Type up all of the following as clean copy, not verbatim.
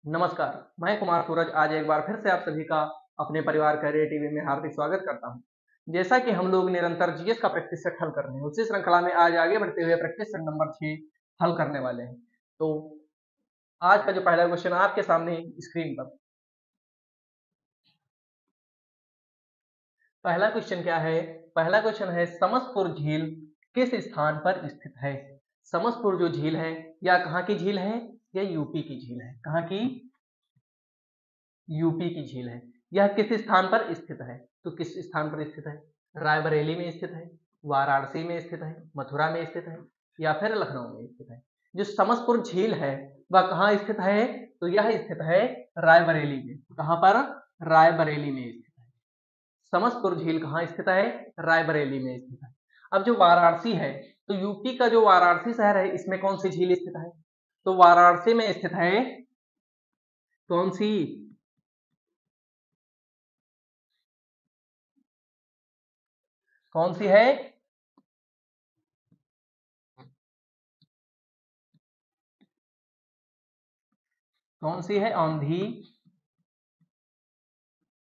नमस्कार, मैं कुमार सूरज आज एक बार फिर से आप सभी का अपने परिवार कैरियर टीवी में हार्दिक स्वागत करता हूं। जैसा कि हम लोग निरंतर जीएस का प्रैक्टिस सेट हल कर रहे हैं, उसी श्रृंखला में आज आगे बढ़ते हुए प्रैक्टिस सेट नंबर 6 हल करने वाले हैं। तो आज का जो पहला क्वेश्चन आपके सामने स्क्रीन पर, पहला क्वेश्चन क्या है? पहला क्वेश्चन है समसपुर झील किस स्थान पर स्थित है? समसपुर जो झील है, या कहाँ की झील है? यह यूपी की झील है। कहाँ की? यूपी की झील है। यह किस स्थान पर स्थित है? तो किस स्थान पर स्थित है? रायबरेली में स्थित है, वाराणसी में स्थित है, मथुरा में स्थित है, या फिर लखनऊ में स्थित है? जो समसपुर झील है वह कहाँ स्थित है? तो यह स्थित है रायबरेली में। कहाँ पर? रायबरेली में स्थित है। समसपुर झील कहाँ स्थित है? रायबरेली में स्थित है। अब जो वाराणसी है, तो यूपी का जो वाराणसी शहर है, इसमें कौन सी झील स्थित है? तो वाराणसी में स्थित है कौन सी? कौन सी है? कौन सी है? औंधी,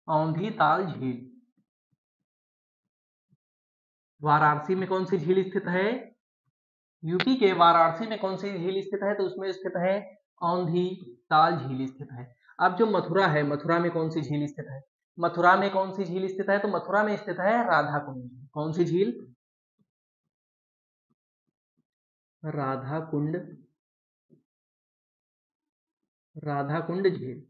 औंधी ताल झील। वाराणसी में कौन सी झील स्थित है? यूपी के वाराणसी में कौन सी झील स्थित है? तो उसमें स्थित है औंधी ताल झील स्थित है। अब जो मथुरा है, मथुरा में कौन सी झील स्थित है? मथुरा में कौन सी झील स्थित है? तो मथुरा में स्थित है राधा कुंड। कौन सी झील? राधा कुंड, राधा कुंड झील।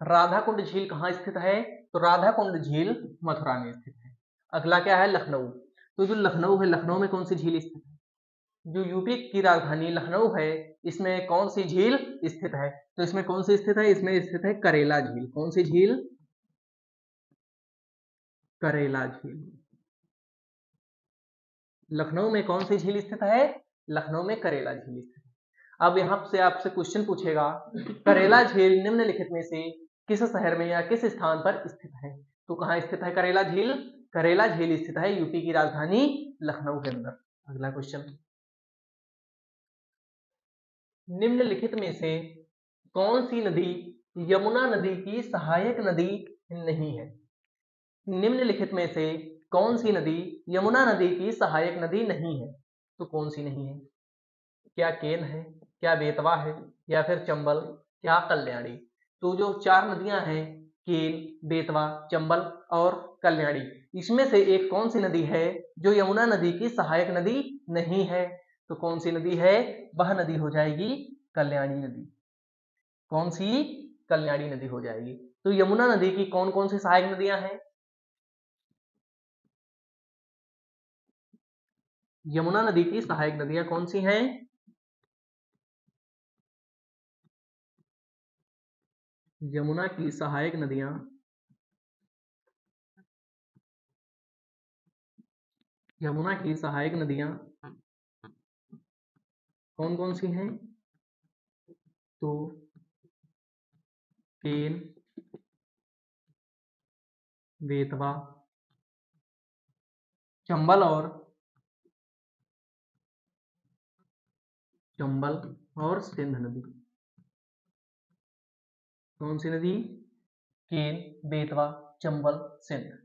राधा कुंड झील कहाँ स्थित है? तो राधा कुंड झील मथुरा में स्थित है। अगला क्या है? लखनऊ। तो जो लखनऊ है, लखनऊ में कौन सी झील स्थित है? जो यूपी की राजधानी लखनऊ है, इसमें कौन सी झील स्थित है? तो इसमें कौन सी स्थित है? इसमें स्थित है करेला झील। कौन सी झील? करेला झील। लखनऊ में कौन सी झील स्थित है? लखनऊ में करेला झील स्थित है। अब यहाँ से आपसे क्वेश्चन पूछेगा कि करेला झील निम्नलिखित में से किस शहर में या किस स्थान पर स्थित है? तो कहाँ स्थित है करेला झील? करेला झील स्थित है यूपी की राजधानी लखनऊ के अंदर। अगला क्वेश्चन, निम्नलिखित में से कौन सी नदी यमुना नदी की सहायक नदी नहीं है? निम्नलिखित में से कौन सी नदी यमुना नदी की सहायक नदी नहीं है? तो कौन सी नहीं है? क्या केन है, क्या बेतवा है, या फिर चंबल, क्या कल्याणी? तो जो चार नदियां हैं, केन, बेतवा, चंबल और कल्याणी, इसमें से एक कौन सी नदी है जो यमुना नदी की सहायक नदी नहीं है? तो कौन सी नदी है? वह नदी हो जाएगी कल्याणी नदी। कौन सी? कल्याणी नदी हो जाएगी। तो यमुना नदी की कौन कौन सी सहायक नदियां हैं? यमुना नदी की सहायक नदियां कौन सी हैं? यमुना की सहायक नदियां, यमुना की सहायक नदियां कौन कौन सी हैं? तो केन, बेतवा, चंबल और सिंध नदी। कौन सी नदी? केन, बेतवा, चंबल, सिंध।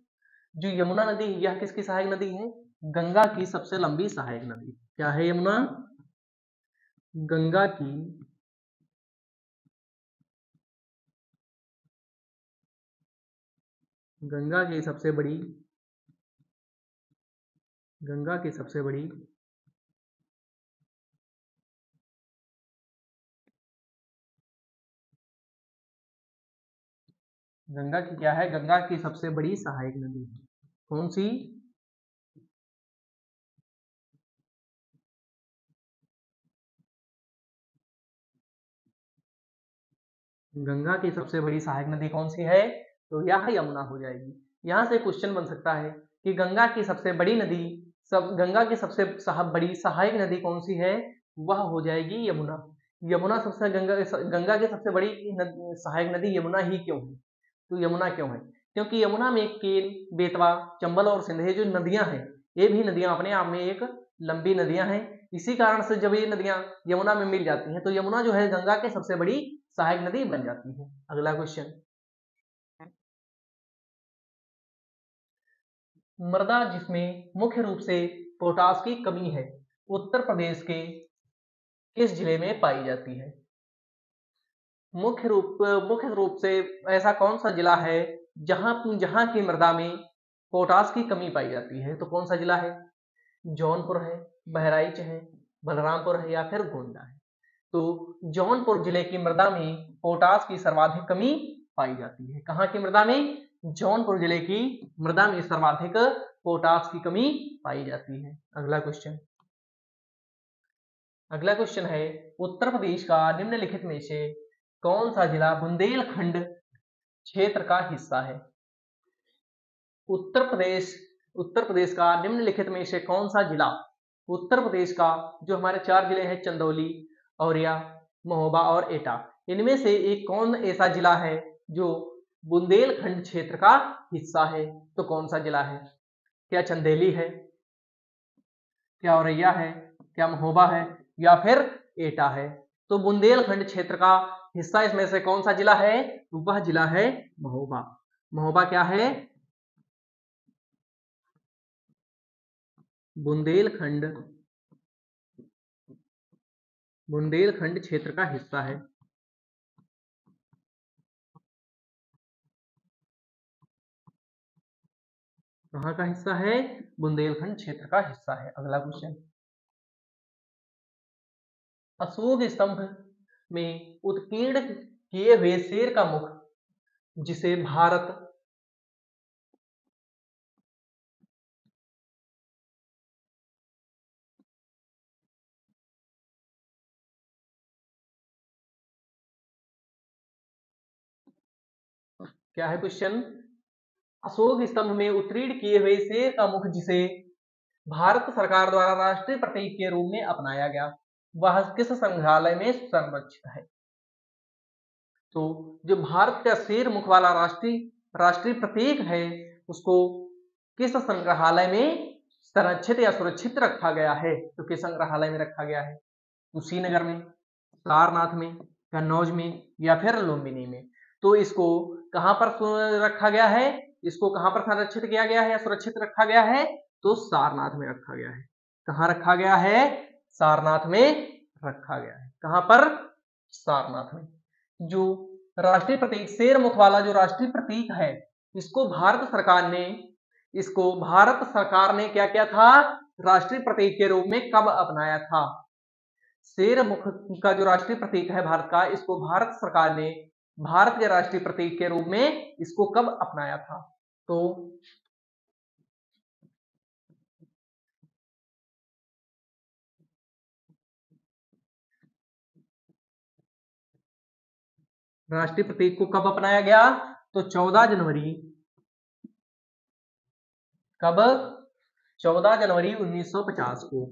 जो यमुना नदी, यह किसकी सहायक नदी है? गंगा की सबसे लंबी सहायक नदी। क्या है यमुना? गंगा की गंगा की सबसे बड़ी गंगा की सबसे बड़ी गंगा की क्या है? गंगा की सबसे बड़ी सहायक नदी। कौन सी? गंगा की सबसे बड़ी सहायक नदी कौन सी है? तो यह यमुना हो जाएगी। यहां से क्वेश्चन बन सकता है कि गंगा की सबसे बड़ी नदी, गंगा की सबसे बड़ी सहायक नदी कौन सी है? वह हो जाएगी यमुना। यमुना सबसे गंगा की सबसे बड़ी सहायक नदी यमुना ही क्यों है? तो यमुना क्यों है? क्योंकि यमुना में केन, बेतवा, चंबल और सिंध, ये जो नदियां हैं, ये भी नदियां अपने आप में एक लंबी नदियां हैं। इसी कारण से जब ये नदियां यमुना में मिल जाती हैं तो यमुना जो है गंगा के सबसे बड़ी सहायक नदी बन जाती है। अगला क्वेश्चन, मृदा जिसमें मुख्य रूप से पोटास की कमी है उत्तर प्रदेश के किस जिले में पाई जाती है? मुख्य रूप से ऐसा कौन सा जिला है जहां जहां की मृदा में पोटास की कमी पाई जाती है? तो कौन सा जिला है? जौनपुर है, बहराइच है, बलरामपुर है या फिर गोंडा है? तो जौनपुर जिले की मृदा में पोटास की सर्वाधिक कमी पाई जाती है। कहाँ की मृदा में? जौनपुर जिले की मृदा में सर्वाधिक पोटास की कमी पाई जाती है। अगला क्वेश्चन है, उत्तर प्रदेश का निम्नलिखित में से कौन सा जिला बुंदेलखंड क्षेत्र का हिस्सा है? उत्तर प्रदेश का निम्नलिखित में से कौन सा जिला उत्तर प्रदेश का, जो हमारे 4 जिले हैं चंदौली, औरिया, महोबा और एटा, इनमें से एक कौन ऐसा जिला है जो बुंदेलखंड क्षेत्र का हिस्सा है? तो कौन सा जिला है? क्या चंदेली है, क्या औरैया है, क्या महोबा है या फिर एटा है? तो बुंदेलखंड क्षेत्र का हिस्सा इसमें से कौन सा जिला है? वह जिला है महोबा। महोबा क्या है? बुंदेलखंड क्षेत्र का हिस्सा है। कहाँ का हिस्सा है? बुंदेलखंड क्षेत्र का हिस्सा है। अगला क्वेश्चन, अशोक स्तंभ में उत्कीर्ण किए हुए शेर का मुख जिसे भारत क्या है क्वेश्चन? अशोक स्तंभ में उत्कीर्ण किए हुए शेर का मुख जिसे भारत सरकार द्वारा राष्ट्रीय प्रतीक के रूप में अपनाया गया, वह किस संग्रहालय में संरक्षित है? तो जो भारत का शेर मुख वाला राष्ट्रीय प्रतीक है उसको किस संग्रहालय में संरक्षित या सुरक्षित रखा गया है? तो किस संग्रहालय में रखा गया है? कुशीनगर में, सारनाथ में, कन्नौज में या फिर लुम्बिनी में? तो इसको कहां पर रखा गया है? इसको कहां पर संरक्षित किया गया है या सुरक्षित रखा गया है? तो सारनाथ में रखा गया है। कहां रखा गया है? सारनाथ में रखा गया है। कहां पर? सारनाथ में। जो राष्ट्रीय प्रतीक शेर मुख वाला जो राष्ट्रीय प्रतीक है, इसको भारत सरकार ने क्या किया था? राष्ट्रीय प्रतीक के रूप में कब अपनाया था? शेर मुख का जो राष्ट्रीय प्रतीक है भारत का, इसको भारत सरकार ने भारत के राष्ट्रीय प्रतीक के रूप में इसको कब अपनाया था? तो राष्ट्रीय प्रतीक को कब अपनाया गया? तो 14 जनवरी, कब? 14 जनवरी 1950 को।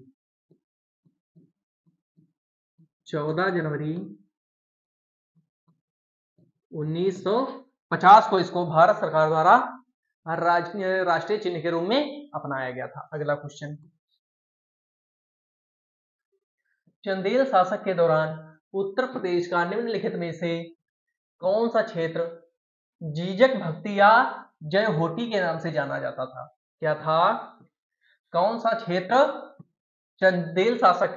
14 जनवरी 1950 को इसको भारत सरकार द्वारा राष्ट्रीय चिन्ह के रूप में अपनाया गया था। अगला क्वेश्चन, चंदेल शासक के दौरान उत्तर प्रदेश का निम्नलिखित में से कौन सा क्षेत्र जीजक भक्ति या जय होटी के नाम से जाना जाता था? क्या था? कौन सा क्षेत्र चंदेल शासक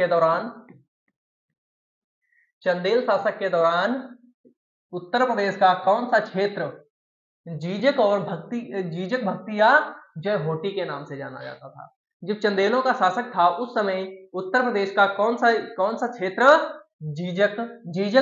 के दौरान उत्तर प्रदेश का कौन सा क्षेत्र जीजक भक्ति या जय होटी के नाम से जाना जाता था? जब चंदेलों का शासक था उस समय उत्तर प्रदेश का कौन सा क्षेत्र जीजक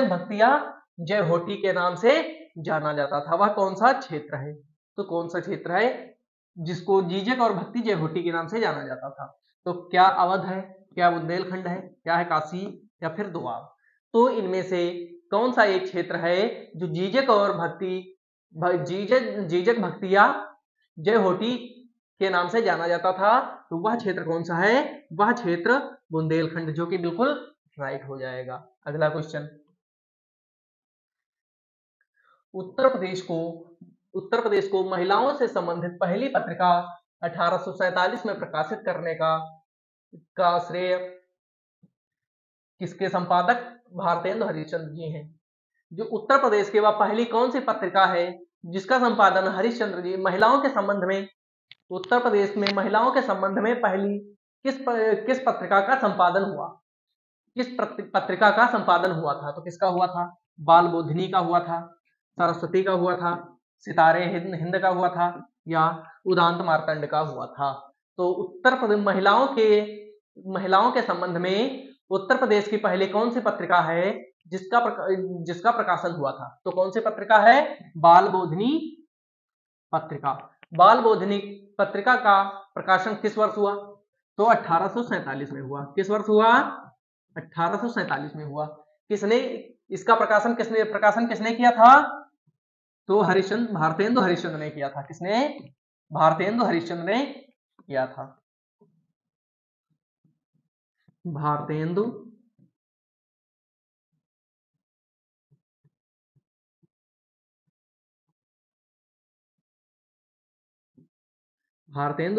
भक्ति या जय होटी के नाम से जाना जाता था? वह कौन सा क्षेत्र है? तो कौन सा क्षेत्र है जिसको जीजक और भक्ति जय होटी के नाम से जाना जाता था? तो क्या अवध है, क्या बुंदेलखंड है, क्या है काशी या फिर दोआब? तो इनमें से कौन सा एक क्षेत्र है जो जीजक भक्ति या जय होटी के नाम से जाना जाता था? तो वह क्षेत्र कौन सा है? वह क्षेत्र बुंदेलखंड, जो कि बिल्कुल राइट हो जाएगा। अगला क्वेश्चन, उत्तर प्रदेश को महिलाओं से संबंधित पहली पत्रिका 1847 में प्रकाशित करने का श्रेय किसके संपादक? भारतेंदु हरिश्चंद्र जी हैं। जो उत्तर प्रदेश की वह पहली कौन सी पत्रिका है जिसका संपादन हरिश्चंद्र जी, महिलाओं के संबंध में, उत्तर प्रदेश में महिलाओं के संबंध में पहली किस पत्रिका का संपादन हुआ? किस पत्रिका का संपादन हुआ था? तो किसका हुआ था? बाल बोधिनी का हुआ था, सरस्वती का हुआ था, सितारे हिंद का हुआ था, या उदांत मार्तंड का हुआ था? तो उत्तर प्रदेश महिलाओं के संबंध में उत्तर प्रदेश की पहली कौन सी पत्रिका है जिसका प्रकाशन हुआ था? तो कौन सी पत्रिका है? बाल बोधिनी पत्रिका। बाल बोधिनी पत्रिका का प्रकाशन किस वर्ष हुआ? तो 1847 में हुआ। किस वर्ष हुआ? 1847 में हुआ। किसने इसका प्रकाशन किसने किया था? तो भारतेंदु हरिश्चंद्र ने किया था। किसने? भारतेंदु हरिश्चंद्र ने किया था। भारतेंदु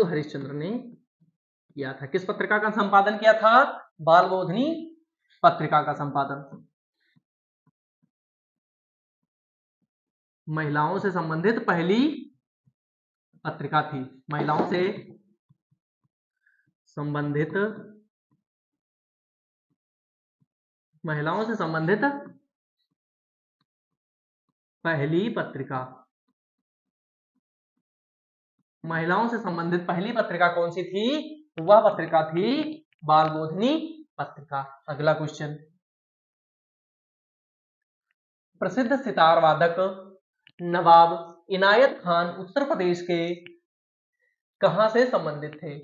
हरिश्चंद्र ने किया था। किस पत्रिका का संपादन किया था? बाल बोधिनी पत्रिका का संपादन। महिलाओं से संबंधित पहली पत्रिका थी। महिलाओं से संबंधित पहली पत्रिका। महिलाओं से संबंधित पहली पत्रिका कौन सी थी? वह पत्रिका थी बाल बोधिनी पत्रिका। अगला क्वेश्चन, प्रसिद्ध सितार वादक नवाब इनायत खान उत्तर प्रदेश के कहां से संबंधित थे?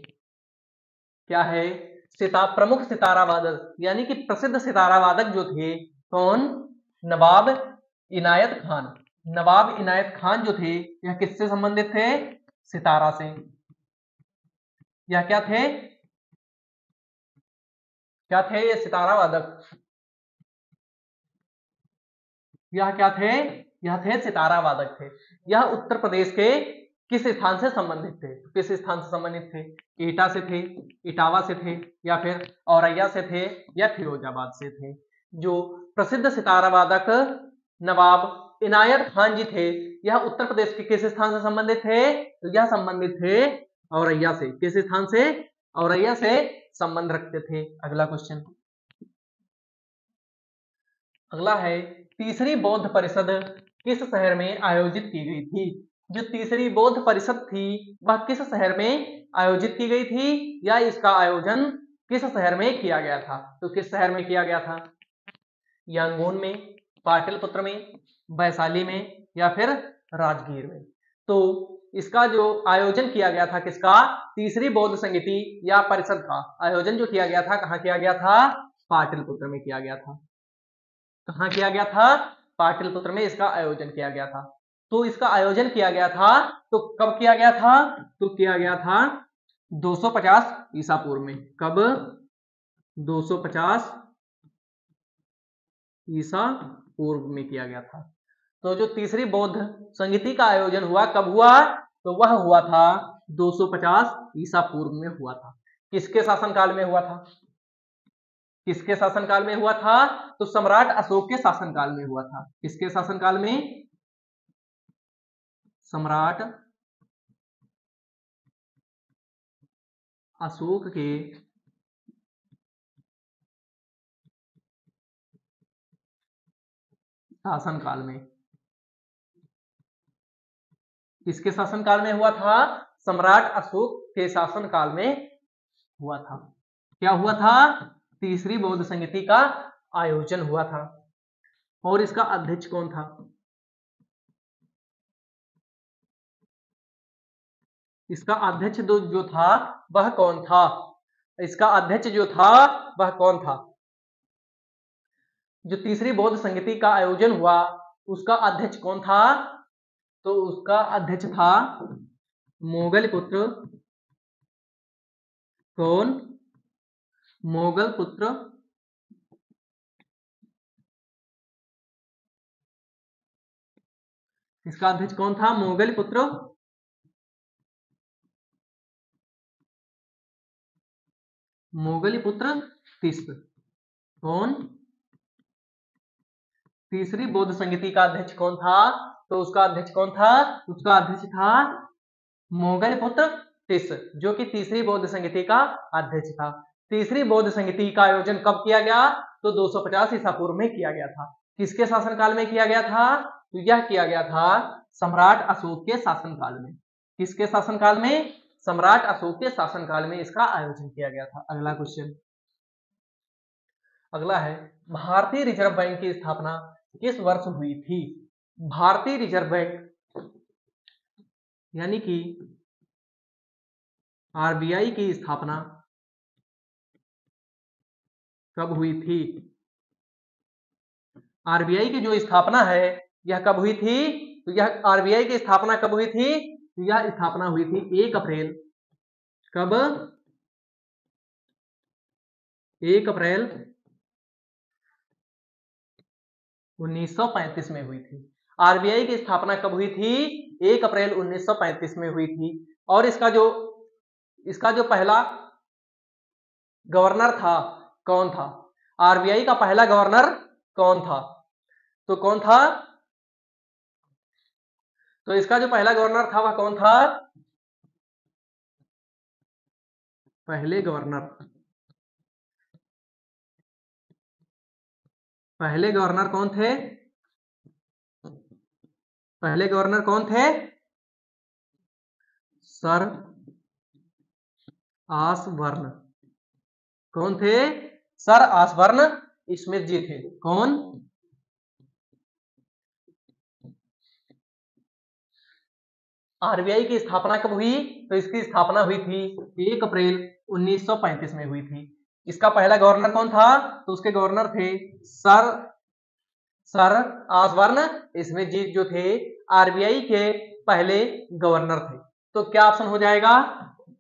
क्या है? प्रमुख सितारा वादक यानी कि प्रसिद्ध सितारा वादक जो थे, कौन? नवाब इनायत खान। नवाब इनायत खान जो थे यह किससे संबंधित थे? सितारा से। यह क्या थे? ये सितारा वादक। यह क्या थे? यह थे सितारा वादक थे। यह उत्तर प्रदेश के किस स्थान से संबंधित थे? किस स्थान से संबंधित थे? एटा से थे, इटावा से थे, या फिर औरैया से थे, या फिरोजाबाद से थे? जो प्रसिद्ध सितारा वादक नवाब इनायत खान जी थे, यह उत्तर प्रदेश के किस स्थान से संबंधित थे? तो यह संबंधित थे औरैया से। किस स्थान से? औरैया से संबंध रखते थे। अगला क्वेश्चन, अगला है, तीसरी बौद्ध परिषद किस शहर में आयोजित की गई थी? जो तीसरी बौद्ध परिषद थी वह किस शहर में आयोजित की गई थी, या इसका आयोजन किस शहर में किया गया था? तो किस शहर में किया गया था? यांगून में, पाटलिपुत्र में, वैशाली में, या फिर राजगीर में? तो इसका जो आयोजन किया गया था, किसका? तीसरी बौद्ध संगीति या परिषद का आयोजन जो किया गया था, कहाँ किया गया था? पाटलिपुत्र में किया गया था। कहाँ किया गया था? पाटलिपुत्र में इसका आयोजन किया गया था। तो इसका आयोजन किया गया था तो कब किया गया था? तो किया गया था 250 ईसा पूर्व में। कब? 250 ईसा पूर्व में किया गया था। तो जो तीसरी बौद्ध संगीति का आयोजन हुआ कब हुआ? तो वह हुआ था 250 ईसा पूर्व में हुआ था। किसके शासनकाल में हुआ था? किसके शासनकाल में हुआ था? तो सम्राट अशोक के शासनकाल में हुआ था। किसके शासनकाल में? सम्राट अशोक के शासनकाल में। किसके शासनकाल में हुआ था? सम्राट अशोक के शासनकाल में हुआ था। क्या हुआ था? तीसरी बौद्ध संगीति का आयोजन हुआ था। और इसका अध्यक्ष कौन था? इसका अध्यक्ष जो था वह कौन था? इसका अध्यक्ष जो था वह कौन था? जो तीसरी बौद्ध संगीति का आयोजन हुआ उसका अध्यक्ष कौन था? तो उसका अध्यक्ष था मोगल पुत्र। कौन? मोगल पुत्र इसका अध्यक्ष कौन था? मोगल पुत्र मोगली पुत्र तिस्प। कौन? तीसरी बौद्ध संगति का अध्यक्ष कौन था? तो उसका अध्यक्ष कौन था? उसका अध्यक्ष था मोगलपुत्र टिस, जो कि तीसरी बौद्ध संगति का अध्यक्ष था। तीसरी बौद्ध संगति का आयोजन कब किया गया? तो 250 ईसा पूर्व में किया गया था। किसके शासनकाल में किया गया था? तो यह किया गया था सम्राट अशोक के शासनकाल में। किसके शासनकाल में? सम्राट अशोक के शासनकाल में इसका आयोजन किया गया था। अगला क्वेश्चन, अगला है भारतीय रिजर्व बैंक की स्थापना किस वर्ष हुई थी? भारतीय रिजर्व बैंक यानी कि आरबीआई की स्थापना कब हुई थी? आरबीआई की जो स्थापना है यह कब हुई थी? तो यह आरबीआई की स्थापना कब हुई थी? तो यह स्थापना हुई थी 1 अप्रैल, कब? 1 अप्रैल 1935 में हुई थी। आरबीआई की स्थापना कब हुई थी? 1 अप्रैल 1935 में हुई थी। और इसका जो पहला गवर्नर था कौन था? आरबीआई का पहला गवर्नर कौन था? तो कौन था? तो इसका जो पहला गवर्नर था वह कौन था? पहले गवर्नर कौन थे? पहले गवर्नर कौन थे? Sir Osborne. कौन थे? सर आसबर्न स्मिथ जी थे। कौन? आरबीआई की स्थापना कब हुई? तो इसकी स्थापना हुई थी 1 अप्रैल 1935 में हुई थी। इसका पहला गवर्नर कौन था? तो उसके गवर्नर थे सर आसबर्न स्मिथ जी, जो थे आरबीआई के पहले गवर्नर थे। तो क्या ऑप्शन हो जाएगा?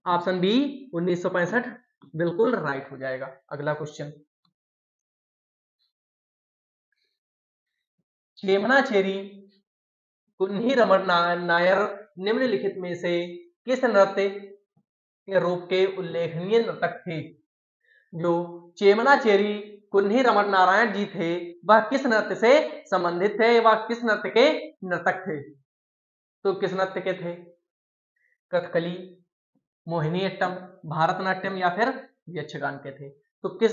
ऑप्शन बी 1965 बिल्कुल राइट हो जाएगा। अगला क्वेश्चन, चेमनाचेरी कुन्ही रमन नायर निम्नलिखित में से किस नृत्य के रूप के उल्लेखनीय नर्तक थे? जो चेमनाचेरी कुन्ही रमन नारायण जी थे वह किस नृत्य से संबंधित थे? वह किस नृत्य के नर्तक थे? तो किस नृत्य के थे? कथकली, मोहिनीअट्टम, भारतनाट्यम या फिर यक्षगान के थे? तो किस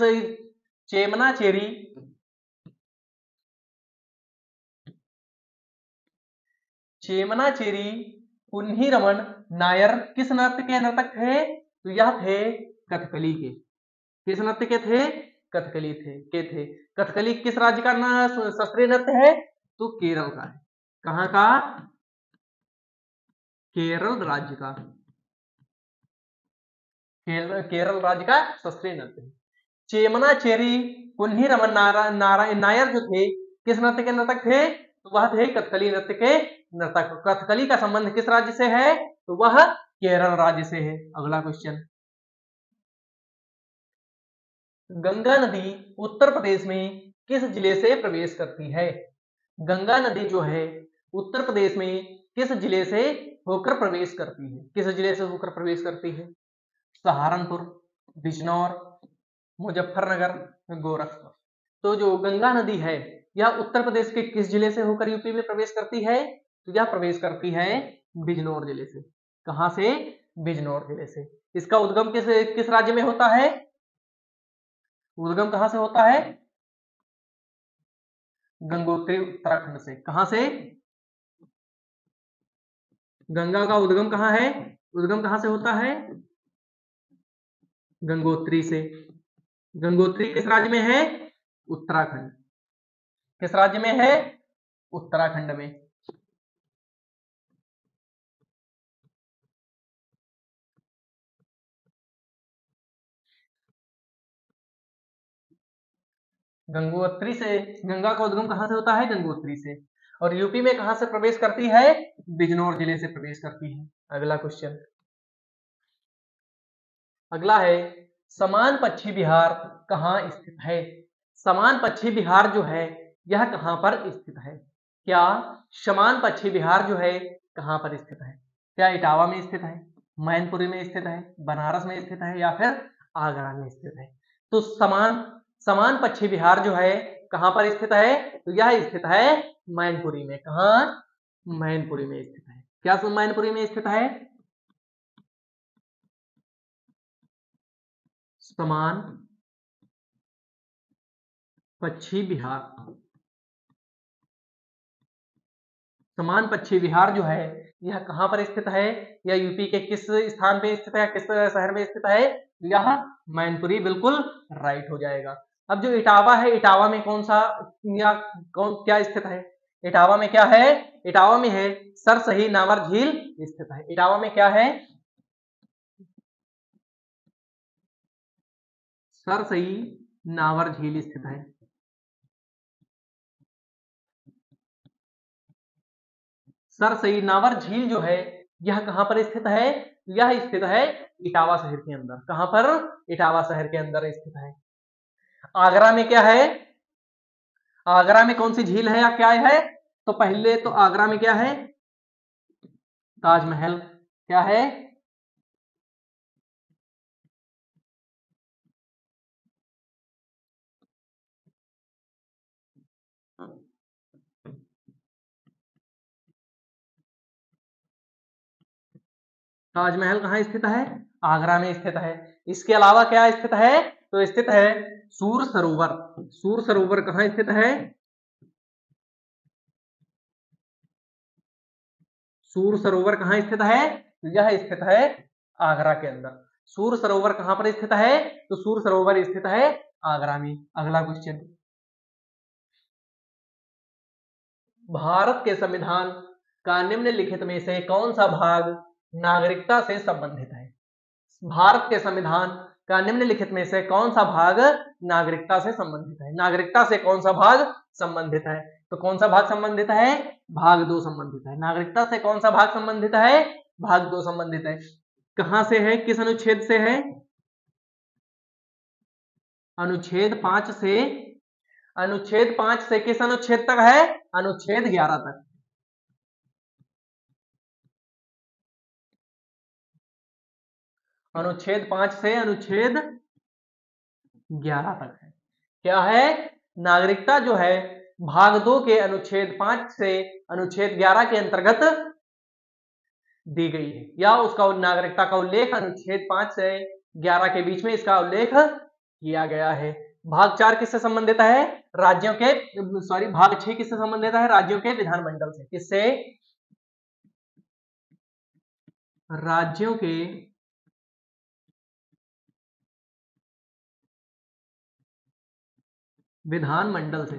चेमनाचेरी कुन्ही रमन नायर किस नृत्य के नर्तक थे? तो यह थे कथकली के। किस नृत्य के थे? कथकली थे। कथकली किस राज्य का शास्त्रीय नृत्य है? तो केरल का है। कहाँ का? केरल राज्य का। केरल राज्य का शास्त्रीय नृत्य है। चेमनाचेरी कुन्ही रमन नायर जो थे किस नृत्य के नर्तक थे? तो वह थे कथकली नृत्य के नर्तक। कथकली का संबंध किस राज्य से है? तो वह केरल राज्य से है। अगला क्वेश्चन, गंगा नदी उत्तर प्रदेश में किस जिले से प्रवेश करती है? गंगा नदी जो है उत्तर प्रदेश में किस जिले से होकर प्रवेश करती है? किस जिले से होकर प्रवेश करती है? सहारनपुर, बिजनौर, मुजफ्फरनगर, गोरखपुर। तो जो गंगा नदी है यह उत्तर प्रदेश के किस जिले से होकर यूपी में प्रवेश करती है? तो यह प्रवेश करती है बिजनौर जिले से। कहां से? बिजनौर जिले से। इसका उद्गम किस राज्य में होता है? उद्गम कहां से होता है? गंगोत्री उत्तराखंड से। कहां से? गंगा का उद्गम कहां है? उद्गम कहां से होता है? गंगोत्री से। गंगोत्री किस राज्य में है? उत्तराखंड। किस राज्य में है? उत्तराखंड में। गंगोत्री से। गंगा का उद्गम कहां से होता है? गंगोत्री से। और यूपी में कहां से प्रवेश करती है? बिजनौर जिले से प्रवेश करती है। अगला क्वेश्चन, अगला है समान पक्षी विहार कहां स्थित है? समान पक्षी विहार जो है यह कहां पर स्थित है? क्या समान पक्षी विहार जो है कहां पर स्थित है? क्या इटावा में स्थित है, मैनपुरी में स्थित है, बनारस में स्थित है या फिर आगरा में स्थित है? तो समान पक्षी विहार जो है कहां पर स्थित है? तो यह स्थित है मैनपुरी में। कहां? मैनपुरी में स्थित है। क्या मैनपुरी में स्थित है? समान पक्षी विहार। समान पक्षी विहार जो है यह कहां पर स्थित है? यह यूपी के किस स्थान पे स्थित है, किस शहर में स्थित है? यह मैनपुरी बिल्कुल राइट हो जाएगा। अब जो इटावा है, इटावा में कौन सा या क्या स्थित है? इटावा में क्या है? इटावा में है सरसही नावर झील स्थित है। इटावा में क्या है? सरसही नावर झील स्थित है। सरसई नावर झील जो है यह कहां पर स्थित है? यह स्थित है इटावा शहर के अंदर। कहां पर? इटावा शहर के अंदर स्थित है। आगरा में क्या है? आगरा में कौन सी झील है या क्या है? तो पहले तो आगरा में क्या है? ताजमहल। क्या है? ताजमहल कहां स्थित है? आगरा में स्थित है। इसके अलावा क्या स्थित है? तो स्थित है सूर सरोवर। सूर सरोवर कहां स्थित है? सूर सरोवर कहां स्थित है? यह स्थित है आगरा के अंदर। सूर सरोवर कहां पर स्थित है? तो सूर सरोवर स्थित है आगरा में। अगला क्वेश्चन, भारत के संविधान का निम्नलिखित में से कौन सा भाग नागरिकता से संबंधित है? भारत के संविधान का निम्नलिखित में से कौन सा भाग नागरिकता से संबंधित है? नागरिकता से कौन सा भाग संबंधित है? तो कौन सा भाग संबंधित है? भाग 2 संबंधित है। नागरिकता से कौन सा भाग संबंधित है? भाग 2 संबंधित है। कहां से है? किस अनुच्छेद से है? अनुच्छेद 5 से। अनुच्छेद 5 से किस अनुच्छेद तक है? अनुच्छेद 11 तक। अनुच्छेद 5 से अनुच्छेद 11 तक है। क्या है? नागरिकता जो है भाग 2 के अनुच्छेद 5 से अनुच्छेद 11 के अंतर्गत दी गई है, या उसका नागरिकता का उल्लेख अनुच्छेद 5 से 11 के बीच में इसका उल्लेख किया गया है। भाग 4 किससे संबंधित है? राज्यों के, सॉरी, भाग 6 किससे संबंधित है? राज्यों के विधानमंडल से। किससे? राज्यों के विधानमंडल से।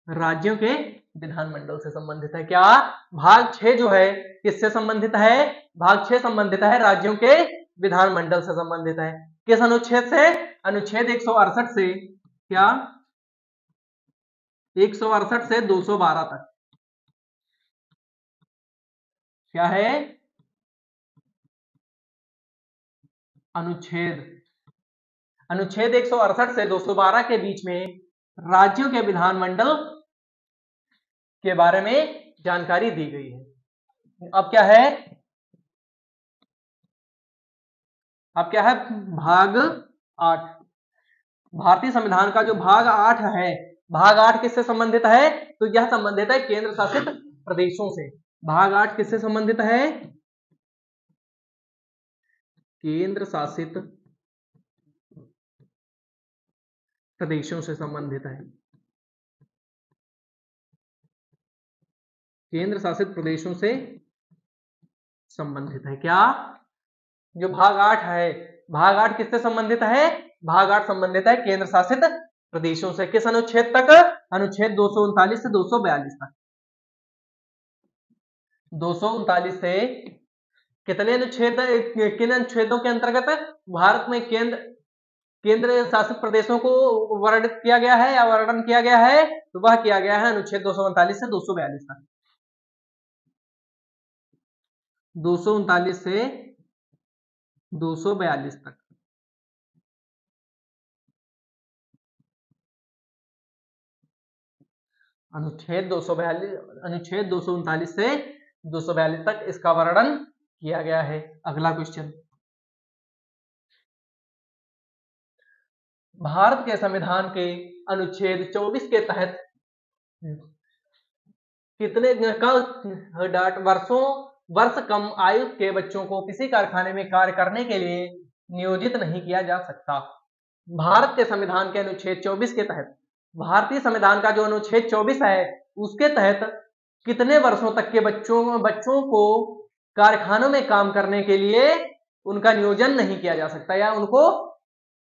राज्यों के विधानमंडल से संबंधित है। क्या? भाग 6 जो है किससे संबंधित है? भाग 6 संबंधित है राज्यों के विधानमंडल से संबंधित है। किस अनुच्छेद से? अनुच्छेद 168 से। क्या? 168 से 212 तक। क्या है? अनुच्छेद 168 से 212 के बीच में राज्यों के विधानमंडल के बारे में जानकारी दी गई है। अब क्या है? अब क्या है? भाग 8। भारतीय संविधान का जो भाग 8 है, भाग 8 किससे संबंधित है? तो यह संबंधित है केंद्र शासित प्रदेशों से। भाग 8 किससे संबंधित है? केंद्र शासित प्रदेशों से संबंधित है। केंद्र शासित प्रदेशों से संबंधित है। क्या? जो भाग 8 है, भाग 8 किससे संबंधित है? भाग 8 संबंधित है केंद्र शासित प्रदेशों से। किस अनुच्छेद तक? अनुच्छेद 239 से 242 तक। 239 से कितने अनुच्छेद, किन अनुच्छेदों के अंतर्गत भारत में केंद्र शासित प्रदेशों को वर्णित किया गया है या वर्णन किया गया है? तो वह किया गया है अनुच्छेद 239 से 242 तक। 239 से 242 तक। अनुच्छेद 239 से 242 तक इसका वर्णन किया गया है। अगला क्वेश्चन, भारत के संविधान के अनुच्छेद 24 के तहत कितने वर्ष कम आयु के बच्चों को किसी कारखाने में कार्य करने के लिए नियोजित नहीं किया जा सकता। भारत के संविधान के अनुच्छेद 24 के तहत, भारतीय संविधान का जो अनुच्छेद 24 है उसके तहत कितने वर्षों तक के बच्चों को कारखानों में काम करने के लिए उनका नियोजन नहीं किया जा सकता या उनको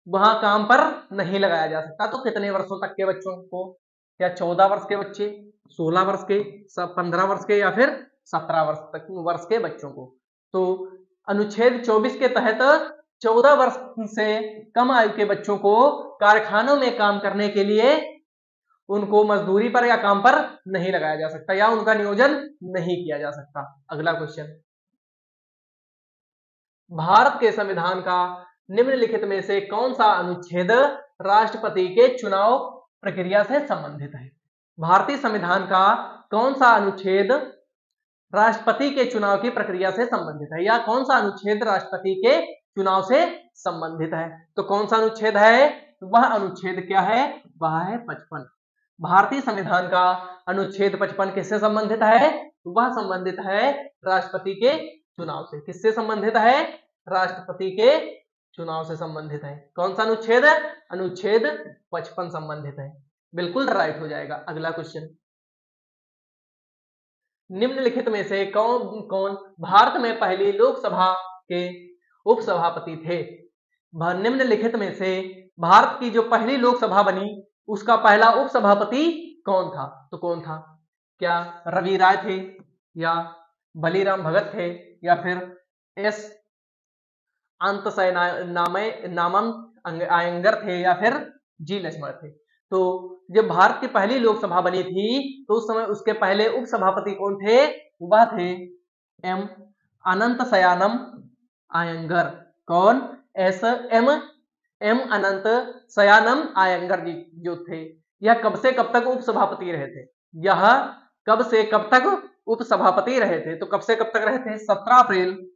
वहां काम पर नहीं लगाया जा सकता। तो कितने वर्षों तक के बच्चों को, या 14 वर्ष के बच्चे, 16 वर्ष के, 15 वर्ष के, या फिर 17 वर्ष के बच्चों को। तो अनुच्छेद 24 के तहत 14 वर्ष से कम आयु के बच्चों को कारखानों में काम करने के लिए उनको मजदूरी पर या काम पर नहीं लगाया जा सकता या उनका नियोजन नहीं किया जा सकता। अगला क्वेश्चन, भारत के संविधान का निम्नलिखित में से कौन सा अनुच्छेद राष्ट्रपति के चुनाव प्रक्रिया से संबंधित है? भारतीय संविधान का कौन सा अनुच्छेद राष्ट्रपति के चुनाव की प्रक्रिया से संबंधित है, या कौन सा अनुच्छेद राष्ट्रपति के चुनाव से संबंधित है? तो कौन सा अनुच्छेद है? वह अनुच्छेद क्या है? वह है 55। भारतीय संविधान का अनुच्छेद 55 किससे संबंधित है? वह संबंधित है राष्ट्रपति के चुनाव से। किससे संबंधित है? राष्ट्रपति के चुनाव से संबंधित है। कौन सा अनुच्छेद? अनुच्छेद 55 संबंधित है। बिल्कुल राइट हो जाएगा। अगला क्वेश्चन, निम्नलिखित में से कौन भारत में पहली लोकसभा के उपसभापति थे? निम्नलिखित में से भारत की जो पहली लोकसभा बनी उसका पहला उपसभापति कौन था? तो कौन था? क्या रवि राय थे, या बलीराम भगत थे, या फिर एस नामम आयंगर थे, या फिर जी लक्ष्मण थे? तो जब भारत की पहली लोकसभा बनी थी तो उस समय उसके पहले उपसभापति कौन थे? वह थे एम अनंत सयानम आयंगर। कौन? एम अनंत सयानम आयंगर जी जो थे। यह कब से कब तक उपसभापति रहे थे? यह कब से कब तक उपसभापति रहे थे? तो कब से कब तक रहे थे? 17 अप्रैल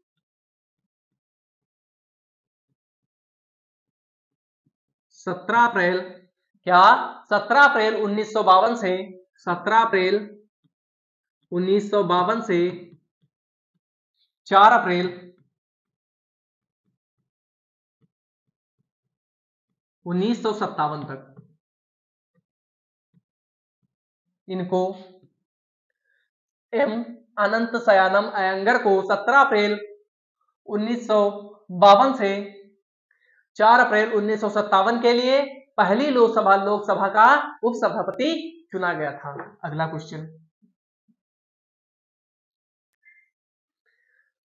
1952 से 17 अप्रैल 1952 से 4 अप्रैल 1957 तक इनको एम अनंत सयानम अयंगर को 17 अप्रैल 1952 से 4 अप्रैल 1957 के लिए पहली लोकसभा का उपसभापति चुना गया था। अगला क्वेश्चन,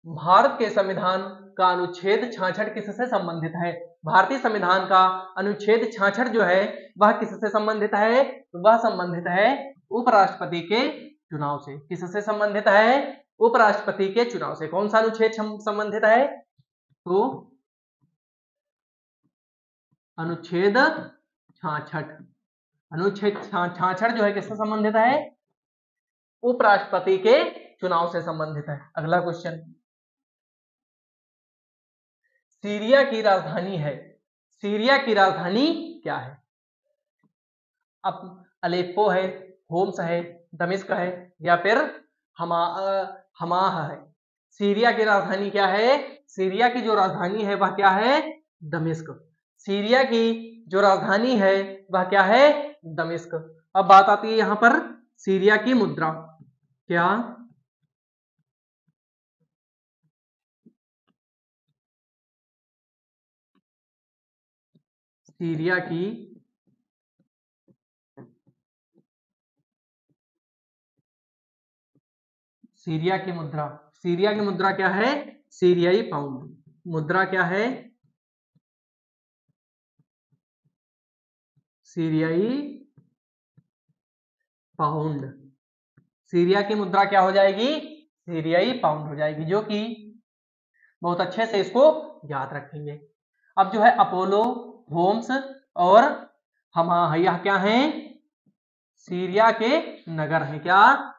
भारत के संविधान का अनुच्छेद 66 किससे संबंधित है? भारतीय संविधान का अनुच्छेद 66 जो है वह किससे संबंधित है? वह संबंधित है उपराष्ट्रपति के चुनाव से। किससे संबंधित है? उपराष्ट्रपति के चुनाव से। कौन सा अनुच्छेद संबंधित है? तो अनुच्छेद 66। अनुच्छेद 66 जो है किससे संबंधित है? उपराष्ट्रपति के चुनाव से संबंधित है। अगला क्वेश्चन, सीरिया की राजधानी है, सीरिया की राजधानी क्या है? अब अलेप्पो है, होम्स है, दमिश्क है, या फिर हमाह है। सीरिया की राजधानी क्या है? सीरिया की जो राजधानी है वह क्या है? दमिश्क। सीरिया की जो राजधानी है वह क्या है? दमिश्क। अब बात आती है यहां पर सीरिया की मुद्रा। क्या सीरिया की मुद्रा क्या है? सीरियाई पाउंड। मुद्रा क्या है? सीरियाई पाउंड। सीरिया की मुद्रा क्या हो जाएगी? सीरियाई पाउंड हो जाएगी, जो कि बहुत अच्छे से इसको याद रखेंगे। अब जो है अपोलो, होम्स और हमाह, यह क्या है? सीरिया के नगर हैं। क्या?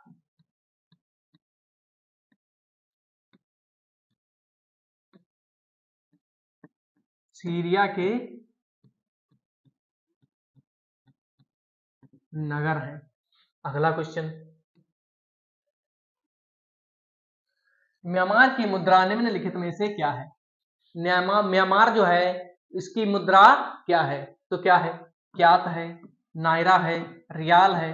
सीरिया के नगर हैं। अगला क्वेश्चन, म्यांमार की मुद्रा निम्नलिखित में से क्या है? म्यांमार जो है इसकी मुद्रा क्या है? तो क्या है? क्यात है, नायरा है, रियाल है,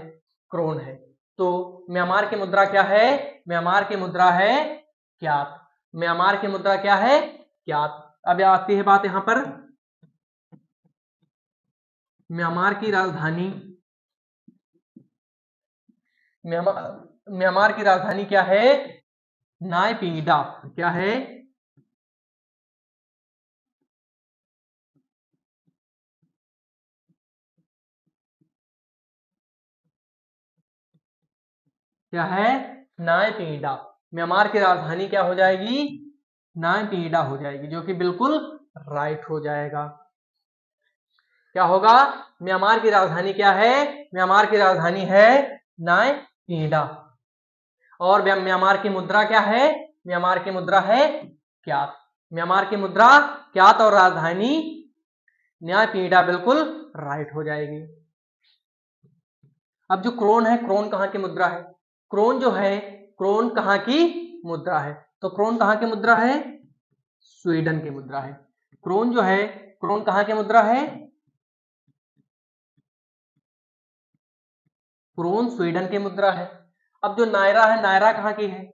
क्रोन है। तो म्यांमार की मुद्रा क्या है? म्यांमार की मुद्रा है क्यात। म्यांमार की मुद्रा क्या है? क्यात। अब आती है बात यहां पर, म्यांमार की राजधानी, म्यांमार की राजधानी क्या है? नायपीडा। क्या है? क्या है? नायपीडा। म्यांमार की राजधानी क्या हो जाएगी? नायपीडा हो जाएगी, जो कि बिल्कुल राइट हो जाएगा। क्या होगा? म्यांमार की राजधानी क्या है? म्यांमार की राजधानी है नायपीडा। और म्यांमार की मुद्रा क्या है? म्यांमार की मुद्रा है क्यात। म्यांमार की मुद्रा क्यात और राजधानी नायपीडा, बिल्कुल राइट हो जाएगी। अब जो क्रोन है, क्रोन कहाँ की मुद्रा है? क्रोन जो है, क्रोन कहाँ की मुद्रा है? तो क्रोन कहाँ की मुद्रा है? स्वीडन की मुद्रा है। क्रोन जो है, क्रोन कहाँ की मुद्रा है? क्रोन स्वीडन की मुद्रा है। अब जो नायरा है, नायरा कहाँ की है?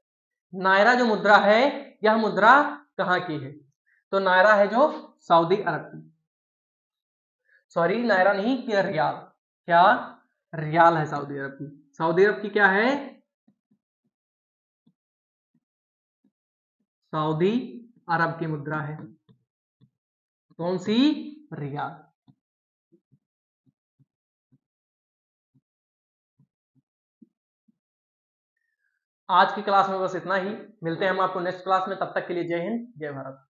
नायरा जो मुद्रा है, यह मुद्रा कहाँ की है? तो नायरा है जो सऊदी अरब की, सॉरी नायरा नहीं, क्या रियाल, क्या रियाल है सऊदी अरब की। सऊदी अरब की क्या है? सऊदी अरब की मुद्रा है। कौन सी? रियाल। आज की क्लास में बस इतना ही। मिलते हैं हम आपको नेक्स्ट क्लास में, तब तक के लिए जय हिंद, जय भारत।